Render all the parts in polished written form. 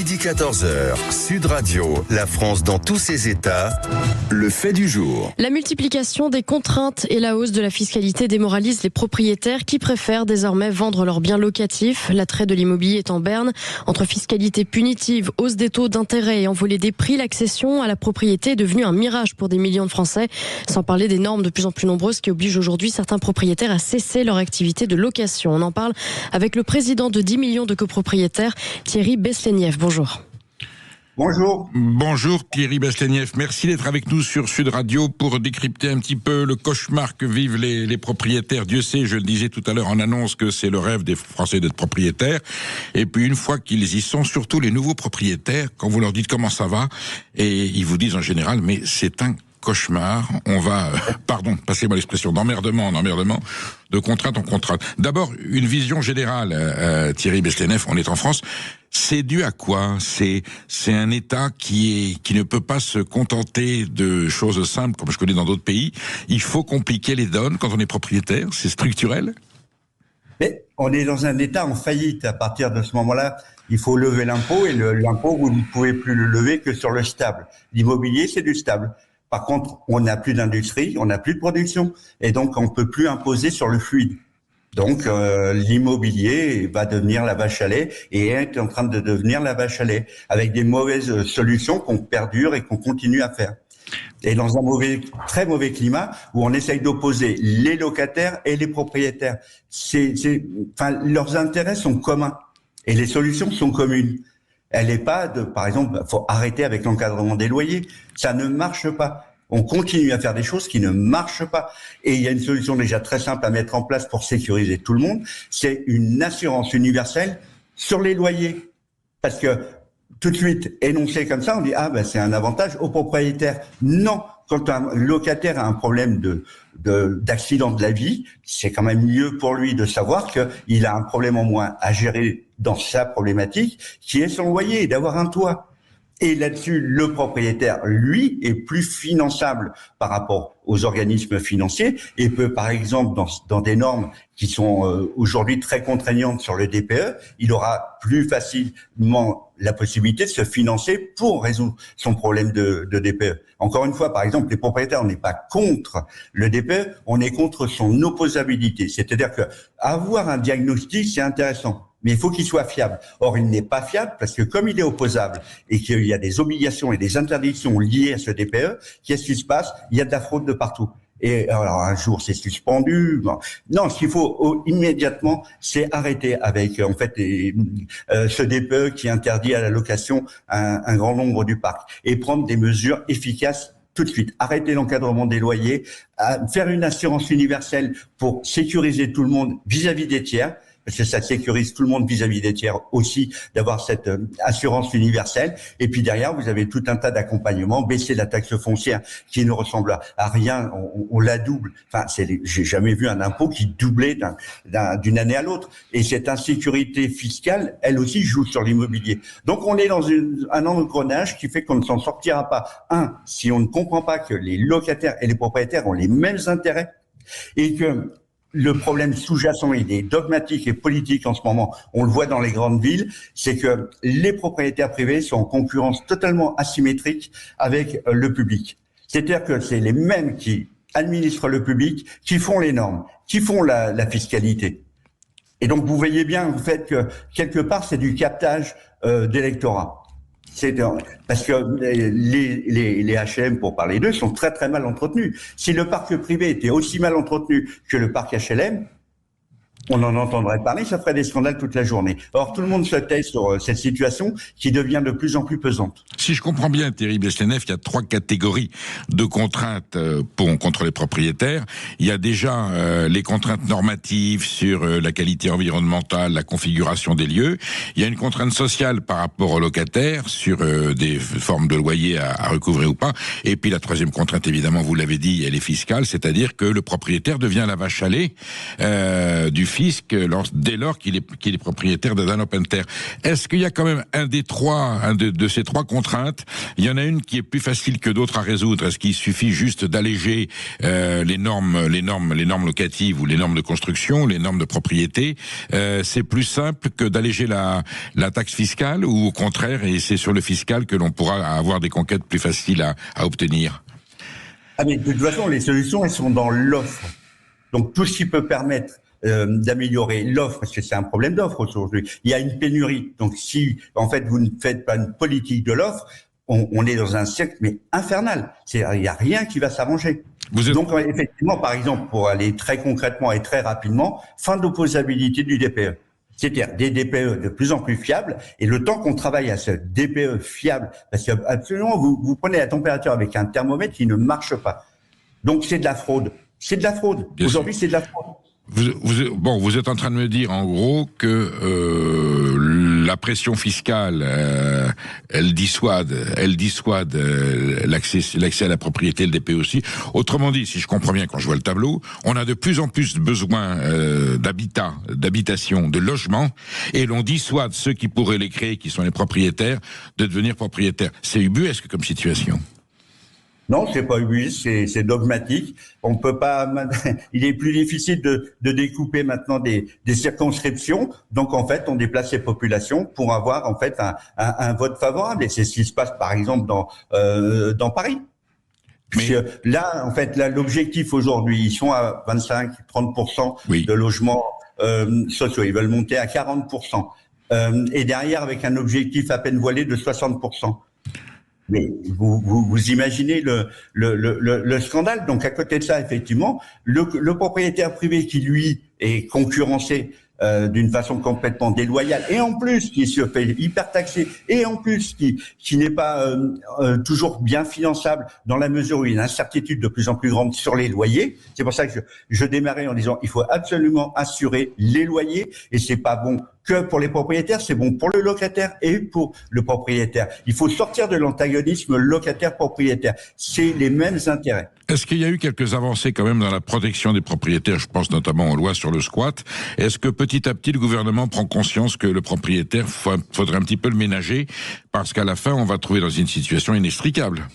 Midi 14h, Sud Radio, la France dans tous ses états, le fait du jour. La multiplication des contraintes et la hausse de la fiscalité démoralisent les propriétaires qui préfèrent désormais vendre leurs biens locatifs. L'attrait de l'immobilier est en berne. Entre fiscalité punitive, hausse des taux d'intérêt et envolée des prix, l'accession à la propriété est devenue un mirage pour des millions de Français. Sans parler des normes de plus en plus nombreuses qui obligent aujourd'hui certains propriétaires à cesser leur activité de location. On en parle avec le président de 10 millions de copropriétaires, Thierry Beslénieff. Bonjour. Bonjour. Bonjour Thierry Beslénieff, merci d'être avec nous sur Sud Radio pour décrypter un petit peu le cauchemar que vivent les propriétaires. Dieu sait, je le disais tout à l'heure en annonce, que c'est le rêve des Français d'être propriétaires. Et puis une fois qu'ils y sont, surtout les nouveaux propriétaires, quand vous leur dites comment ça va, et ils vous disent en général, mais c'est un cauchemar, on va, passez-moi l'expression, d'emmerdement en emmerdement, de contrainte en contrainte. D'abord, une vision générale, Thierry Beslénieff, on est en France, c'est dû à quoi ? C'est un État qui ne peut pas se contenter de choses simples, comme je connais dans d'autres pays. Il faut compliquer les donnes quand on est propriétaire, c'est structurel ? Mais on est dans un État en faillite. À partir de ce moment-là, il faut lever l'impôt, et l'impôt, vous ne pouvez plus le lever que sur le stable. L'immobilier, c'est du stable. Par contre, on n'a plus d'industrie, on n'a plus de production, et donc on ne peut plus imposer sur le fluide. Donc l'immobilier va devenir la vache à lait, et est en train de devenir la vache à lait, avec des mauvaises solutions qu'on perdure et qu'on continue à faire. Et dans un très mauvais climat, où on essaye d'opposer les locataires et les propriétaires. Leurs intérêts sont communs, et les solutions sont communes. Elle n'est pas par exemple, faut arrêter avec l'encadrement des loyers. Ça ne marche pas. On continue à faire des choses qui ne marchent pas. Et il y a une solution déjà très simple à mettre en place pour sécuriser tout le monde. C'est une assurance universelle sur les loyers. Parce que tout de suite, énoncé comme ça, on dit, c'est un avantage aux propriétaires. Non. Quand un locataire a un problème d'accident de la vie, c'est quand même mieux pour lui de savoir qu'il a un problème en moins à gérer dans sa problématique, qui est son loyer, et d'avoir un toit. Et là-dessus, le propriétaire, lui, est plus finançable par rapport aux organismes financiers, et peut, par exemple, dans des normes qui sont aujourd'hui très contraignantes sur le DPE, il aura plus facilement la possibilité de se financer pour résoudre son problème de DPE. Encore une fois, par exemple, les propriétaires, on n'est pas contre le DPE, on est contre son opposabilité. C'est-à-dire que avoir un diagnostic, c'est intéressant, mais il faut qu'il soit fiable. Or, il n'est pas fiable parce que comme il est opposable et qu'il y a des obligations et des interdictions liées à ce DPE, qu'est-ce qui se passe ? Il y a de la fraude de partout. Et alors un jour c'est suspendu. Non, ce qu'il faut immédiatement, c'est arrêter avec ce DPE qui interdit à la location un grand nombre du parc, et prendre des mesures efficaces tout de suite. Arrêter l'encadrement des loyers, faire une assurance universelle pour sécuriser tout le monde vis-à-vis des tiers. Parce que ça sécurise tout le monde vis-à-vis des tiers aussi, d'avoir cette assurance universelle. Et puis derrière, vous avez tout un tas d'accompagnements, baisser la taxe foncière qui ne ressemble à rien, on la double. J'ai jamais vu un impôt qui doublait d'une année à l'autre. Et cette insécurité fiscale, elle aussi joue sur l'immobilier. Donc on est dans un engrenage qui fait qu'on ne s'en sortira pas. Si on ne comprend pas que les locataires et les propriétaires ont les mêmes intérêts, et que le problème sous-jacent, il est dogmatique et politique en ce moment, on le voit dans les grandes villes, c'est que les propriétaires privés sont en concurrence totalement asymétrique avec le public. C'est-à-dire que c'est les mêmes qui administrent le public, qui font les normes, qui font la fiscalité. Et donc vous voyez bien en fait que quelque part c'est du captage d'électorat. Parce que les HLM, pour parler d'eux, sont très très mal entretenus. Si le parc privé était aussi mal entretenu que le parc HLM, on en entendrait parler, ça ferait des scandales toute la journée. Or, tout le monde se tait sur cette situation qui devient de plus en plus pesante. Si je comprends bien, Thierry Beslénieff, il y a 3 catégories de contraintes contre les propriétaires. Il y a déjà les contraintes normatives sur la qualité environnementale, la configuration des lieux. Il y a une contrainte sociale par rapport aux locataires sur des formes de loyer à recouvrer ou pas. Et puis la 3e contrainte, évidemment, vous l'avez dit, elle est fiscale, c'est-à-dire que le propriétaire devient la vache à lait du fisc dès lors qu'il est propriétaire d'un open terre. Est-ce qu'il y a quand même un de ces trois contraintes, il y en a une qui est plus facile que d'autres à résoudre? Est-ce qu'il suffit juste d'alléger les normes locatives ou les normes de construction, les normes de propriété? C'est plus simple que d'alléger la taxe fiscale, ou au contraire, et c'est sur le fiscal que l'on pourra avoir des conquêtes plus faciles à obtenir? Mais de toute façon, les solutions, elles sont dans l'offre. Donc tout ce qui peut permettre d'améliorer l'offre, parce que c'est un problème d'offre aujourd'hui. Il y a une pénurie. Donc si en fait vous ne faites pas une politique de l'offre, on est dans un cercle mais infernal. Il y a rien qui va s'arranger. Donc effectivement, par exemple, pour aller très concrètement et très rapidement, fin d'opposabilité du DPE. C'est-à-dire des DPE de plus en plus fiables, et le temps qu'on travaille à ce DPE fiable, parce que absolument vous prenez la température avec un thermomètre qui ne marche pas. Donc c'est de la fraude. C'est de la fraude. Aujourd'hui, c'est de la fraude. Vous êtes en train de me dire en gros que la pression fiscale, elle dissuade l'accès à la propriété, le DPE aussi. Autrement dit, si je comprends bien quand je vois le tableau, on a de plus en plus besoin d'habitation, de logement, et l'on dissuade ceux qui pourraient les créer, qui sont les propriétaires, de devenir propriétaires. C'est ubuesque comme situation. Non, c'est pas ubuesque, c'est dogmatique. On peut pas. Il est plus difficile de découper maintenant des circonscriptions. Donc en fait, on déplace les populations pour avoir en fait un vote favorable. Et c'est ce qui se passe par exemple dans Paris. Mais là, en fait, l'objectif aujourd'hui, ils sont à 25-30% de logements sociaux. Ils veulent monter à 40%. Et derrière, avec un objectif à peine voilé de 60%. Mais vous imaginez le scandale. Donc à côté de ça, effectivement, le propriétaire privé qui lui est concurrencé d'une façon complètement déloyale, et en plus qui se fait hyper taxer, et en plus qui n'est pas toujours bien finançable, dans la mesure où il y a une incertitude de plus en plus grande sur les loyers. C'est pour ça que je démarrais en disant il faut absolument assurer les loyers, et c'est pas bon que pour les propriétaires, c'est bon pour le locataire et pour le propriétaire. Il faut sortir de l'antagonisme locataire-propriétaire. C'est les mêmes intérêts. Est-ce qu'il y a eu quelques avancées quand même dans la protection des propriétaires? Je pense notamment aux lois sur le squat. Est-ce que petit à petit le gouvernement prend conscience que le propriétaire, faudrait un petit peu le ménager, parce qu'à la fin on va trouver dans une situation inextricable?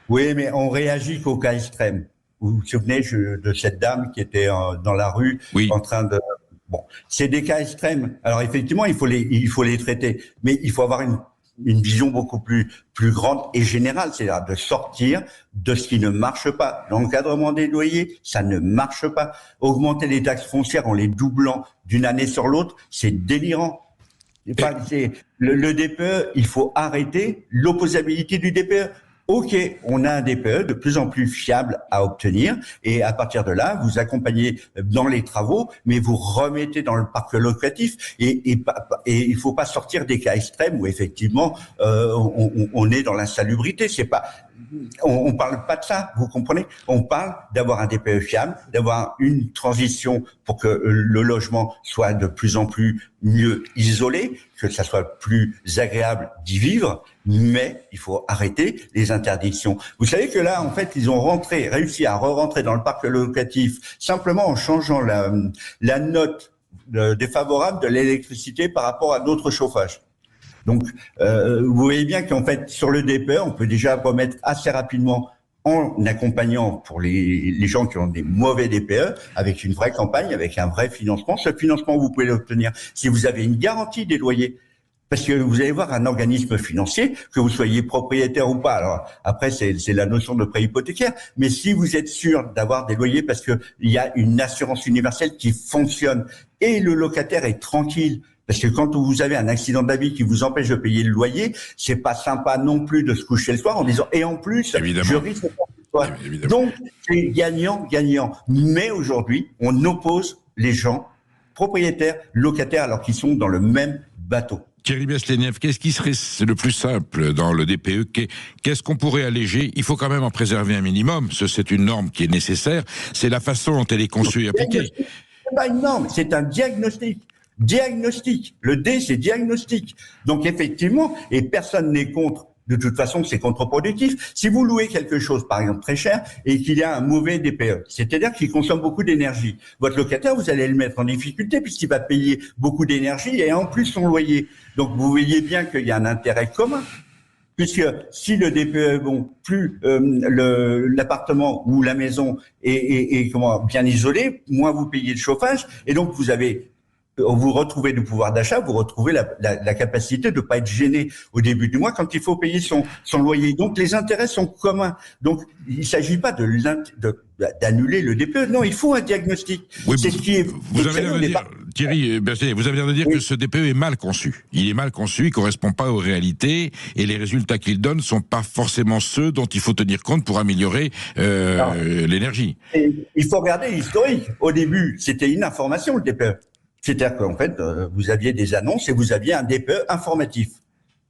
Oui, mais on réagit qu'au cas extrême. Vous vous souvenez de cette dame qui était dans la rue en train de... Bon, c'est des cas extrêmes. Alors effectivement, il faut les traiter, mais il faut avoir une vision beaucoup plus grande et générale, c'est-à-dire de sortir de ce qui ne marche pas. L'encadrement des loyers, ça ne marche pas. Augmenter les taxes foncières en les doublant d'une année sur l'autre, c'est délirant. Le DPE, il faut arrêter l'opposabilité du DPE. Ok, on a un DPE de plus en plus fiable à obtenir, et à partir de là, vous accompagnez dans les travaux, mais vous remettez dans le parc locatif, et il faut pas sortir des cas extrêmes où effectivement on est dans l'insalubrité. C'est pas, on parle pas de ça, vous comprenez? On parle d'avoir un DPE fiable, d'avoir une transition pour que le logement soit de plus en plus mieux isolé, que ça soit plus agréable d'y vivre, mais il faut arrêter les interdictions. Vous savez que là, en fait, ils ont réussi à re-rentrer dans le parc locatif simplement en changeant la note défavorable de l'électricité par rapport à d'autres chauffages. Donc, vous voyez bien qu'en fait, sur le DPE, on peut déjà remettre assez rapidement, en accompagnant pour les gens qui ont des mauvais DPE, avec une vraie campagne, avec un vrai financement. Ce financement, vous pouvez l'obtenir si vous avez une garantie des loyers. Parce que vous allez voir un organisme financier, que vous soyez propriétaire ou pas. Alors après, c'est la notion de prêt hypothécaire. Mais si vous êtes sûr d'avoir des loyers, parce que il y a une assurance universelle qui fonctionne, et le locataire est tranquille. Parce que quand vous avez un accident de la vie qui vous empêche de payer le loyer, c'est pas sympa non plus de se coucher le soir en disant, et en plus, je risque de faire le soir. Donc, c'est gagnant. Mais aujourd'hui, on oppose les gens propriétaires, locataires, alors qu'ils sont dans le même bateau. Thierry Beslenieff, qu'est-ce qui serait le plus simple dans le DPE? Qu'est-ce qu'on pourrait alléger? Il faut quand même en préserver un minimum. C'est une norme qui est nécessaire. C'est la façon dont elle est conçue et appliquée. C'est pas une norme, c'est un diagnostic. Le D, c'est diagnostic. Donc effectivement, et personne n'est contre de toute façon, c'est contre-productif. Si vous louez quelque chose, par exemple, très cher, et qu'il y a un mauvais DPE, c'est-à-dire qu'il consomme beaucoup d'énergie, votre locataire, vous allez le mettre en difficulté puisqu'il va payer beaucoup d'énergie et en plus son loyer. Donc, vous voyez bien qu'il y a un intérêt commun. Puisque si le DPE est bon, plus l'appartement ou la maison est bien isolé, moins vous payez de chauffage, et donc vous retrouvez du pouvoir d'achat, vous retrouvez la capacité de ne pas être gêné au début du mois quand il faut payer son loyer. Donc les intérêts sont communs. Donc il ne s'agit pas d'annuler le DPE. Non, il faut un diagnostic. Oui, c'est ce qui est. Vous avez l'air de dire, Thierry, vous avez l'air de dire que ce DPE est mal conçu. Il est mal conçu, il correspond pas aux réalités, et les résultats qu'il donne sont pas forcément ceux dont il faut tenir compte pour améliorer l'énergie. Et il faut regarder l'historique. Au début, c'était une information, le DPE. C'est-à-dire qu'en fait, vous aviez des annonces et vous aviez un DPE informatif.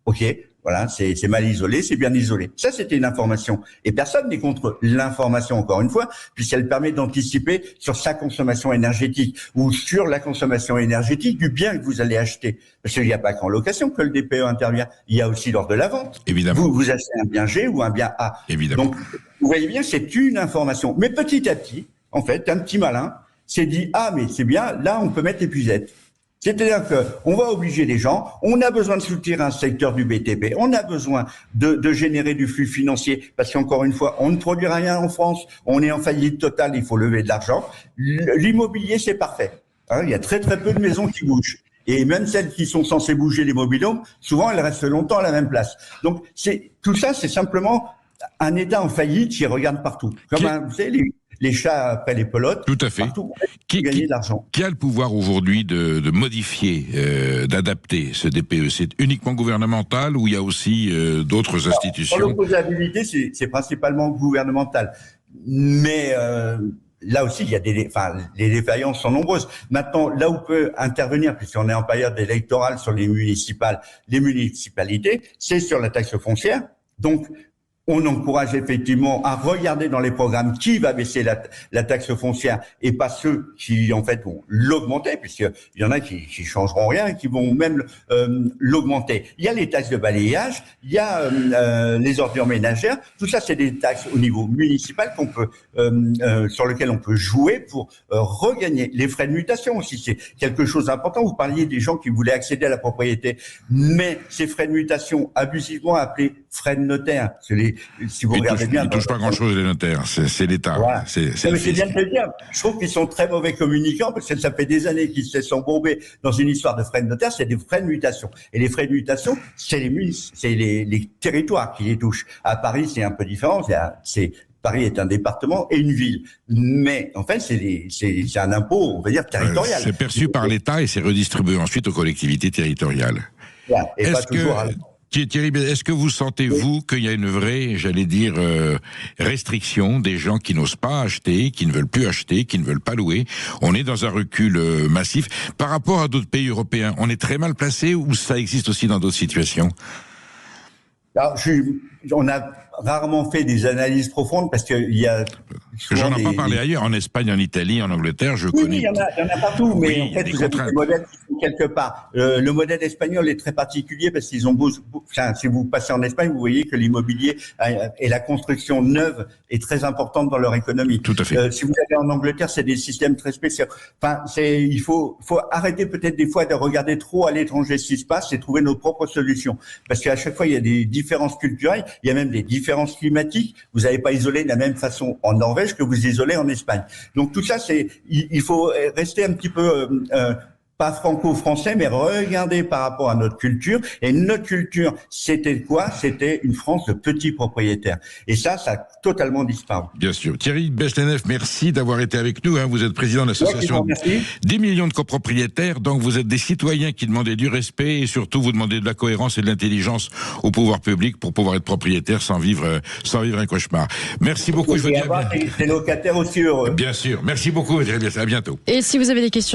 OK, voilà, c'est mal isolé, c'est bien isolé. Ça, c'était une information. Et personne n'est contre l'information, encore une fois, puisqu'elle permet d'anticiper sur sa consommation énergétique ou sur la consommation énergétique du bien que vous allez acheter. Parce qu'il n'y a pas qu'en location que le DPE intervient. Il y a aussi lors de la vente. Évidemment. Vous achetez un bien G ou un bien A. Évidemment. Donc, vous voyez bien, c'est une information. Mais petit à petit, en fait, un petit malin s'est dit, ah, mais c'est bien, là, on peut mettre l'épuisette. C'est-à-dire qu'on va obliger les gens, on a besoin de soutenir un secteur du BTP, on a besoin de générer du flux financier, parce qu'encore une fois, on ne produit rien en France, on est en faillite totale, il faut lever de l'argent. L'immobilier, c'est parfait. Hein, il y a très très peu de maisons qui bougent. Et même celles qui sont censées bouger les mobilhomes, souvent elles restent longtemps à la même place. Donc tout ça, c'est simplement un État en faillite qui regarde partout. Comme vous savez, les chats après les pelotes. Tout à fait. Partout, gagner de l'argent. Qui a le pouvoir aujourd'hui de modifier, d'adapter ce DPE? C'est uniquement gouvernemental ou il y a aussi d'autres institutions? Pour l'opposabilité, c'est principalement gouvernemental. Mais là aussi, il y a les défaillances sont nombreuses. Maintenant, là où peut intervenir, puisqu'on est en période électorale sur les municipalités, c'est sur la taxe foncière. Donc, on encourage effectivement à regarder dans les programmes qui va baisser la taxe foncière et pas ceux qui, en fait, vont l'augmenter, puisqu'il y en a qui changeront rien et qui vont même l'augmenter. Il y a les taxes de balayage, il y a les ordures ménagères. Tout ça, c'est des taxes au niveau municipal qu'on peut, sur lesquelles on peut jouer pour regagner. Les frais de mutation aussi, c'est quelque chose d'important. Vous parliez des gens qui voulaient accéder à la propriété, mais ces frais de mutation abusivement appelés frais de notaire, si vous regardez bien, ils ne touchent pas grand-chose les notaires, c'est l'État. Voilà. C'est bien de le dire. Je trouve qu'ils sont très mauvais communicants parce que ça fait des années qu'ils se sont bombés dans une histoire de frais de notaire, c'est des frais de mutation. Et les frais de mutation, c'est les territoires qui les touchent. À Paris, c'est un peu différent. Paris est un département et une ville. Mais en fait, c'est un impôt, on va dire, territorial. C'est perçu par l'État et c'est redistribué ensuite aux collectivités territoriales. Voilà. Et pas toujours. Thierry, est-ce que vous sentez, vous, qu'il y a une vraie, j'allais dire, restriction des gens qui n'osent pas acheter, qui ne veulent plus acheter, qui ne veulent pas louer? On est dans un recul massif. Par rapport à d'autres pays européens, on est très mal placé ou ça existe aussi dans d'autres situations? Alors, on a rarement fait des analyses profondes parce qu'il y a... J'en ai pas parlé ailleurs, en Espagne, en Italie, en Angleterre, je connais. Oui, il y en a partout, mais en fait, vous avez des modèles qui sont quelque part. Le modèle espagnol est très particulier parce qu'ils ont si vous passez en Espagne, vous voyez que l'immobilier et la construction neuve est très importante dans leur économie. Tout à fait. Si vous allez en Angleterre, c'est des systèmes très spéciaux. Enfin, il faut arrêter peut-être des fois de regarder trop à l'étranger ce qui se passe et trouver nos propres solutions. Parce qu'à chaque fois, il y a des différences culturelles, il y a même des différences climatiques. Vous n'avez pas isolé de la même façon en Norvège que vous isolez en Espagne. Donc tout ça, il faut rester un petit peu pas franco-français, mais regarder par rapport à notre culture. Et notre culture, c'était quoi? C'était une France de petits propriétaires. Et ça a totalement disparu. Bien sûr. Thierry Bechleneff, merci d'avoir été avec nous. Vous êtes président de l'association 10 millions de copropriétaires. Donc vous êtes des citoyens qui demandaient du respect et surtout vous demandez de la cohérence et de l'intelligence au pouvoir public pour pouvoir être propriétaire sans vivre un cauchemar. Merci beaucoup. Et avoir des locataires aussi heureux. Bien sûr. Merci beaucoup. À bientôt. Et si vous avez des questions